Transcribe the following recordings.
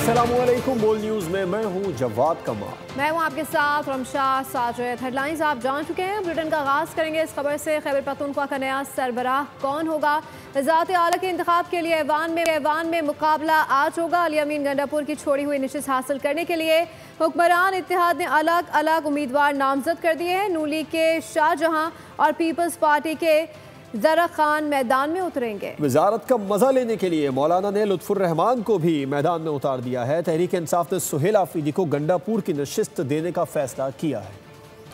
अस्सलामुअलैकुम। बोल न्यूज़ में मैं हूं जवाद कमाल। मैं हूं आपके साथ रमशाद साजिद। हेडलाइंस आप जान चुके हैं। बुलेटिन का आगाज़ करेंगे इस खबर से। खैबर पख्तूनख्वा का नया सरबराह कौन होगा? वज़ारत आला के इंतखाब के लिए ऐवान में मुकाबला आज होगा। अली अमीन गंडापुर की छोड़ी हुई नशिस्त हासिल करने के लिए हुक्मरान इत्तेहाद ने अलग अलग उम्मीदवार नामजद कर दिए हैं। नून लीग के शाहजहां और पीपल्स पार्टी के ज़रा खान मैदान में उतरेंगे। वजारत का मजा लेने के लिए मौलाना ने लुत्फुर रहमान को भी मैदान में उतार दिया है। तहरीक इंसाफ ने सुहेल आफरीदी को गंडापुर की नशिस्त देने का फैसला किया है।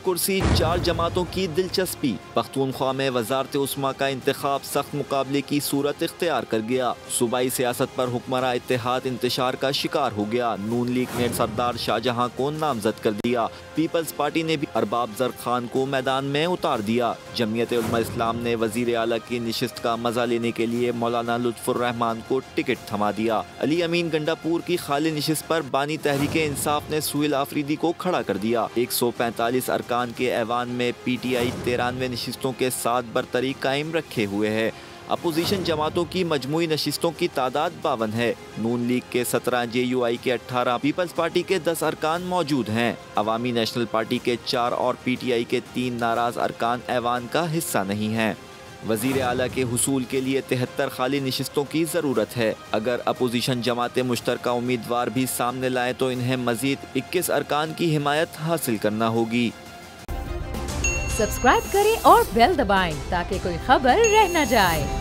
कुर्सी 4 जमातों की दिलचस्पी। पख्तूनख्वा में वजारत उस्मा का इंतखाब सख्त मुकाबले की सूरत इख्तियार कर गया। सूबाई सियासत पर हुक्मरान इत्तेहाद इंतशार का शिकार हो गया। नून लीग ने सरदार शाहजहां को नामजद कर दिया। पीपल्स पार्टी ने भी अरबाब जर खान को मैदान में उतार दिया। जमीयत उलमा इस्लाम ने वजीर आला की नशिस्त का मजा लेने के लिए मौलाना लुत्फुर रहमान को टिकट थमा दिया। अली अमीन गंडापुर की खाली नशिस्त पर बानी तहरीक इंसाफ ने सुहेल आफरीदी को खड़ा कर दिया। 145 अरकान के ऐवान में PTI 93 नशिस्तों के साथ बरतरी कायम रखे हुए है। अपोजिशन जमातों की मजमूई नशिस्तों की तादाद 52 है। नून लीग के 17, JUI के 18, पीपल्स पार्टी के 10 अरकान मौजूद हैं। अवामी नेशनल पार्टी के 4 और PTI के 3 नाराज अरकान ऐवान का हिस्सा नहीं हैं। वजीर आला के हुसूल के लिए 73 खाली नशिस्तों की ज़रूरत है। अगर अपोजिशन जमातें मुश्तरका उम्मीदवार भी सामने लाएं तो इन्हें मजीद 21 अरकान की हिमायत हासिल करना होगी। सब्सक्राइब करें और बेल दबाएं ताकि कोई खबर रह न जाए।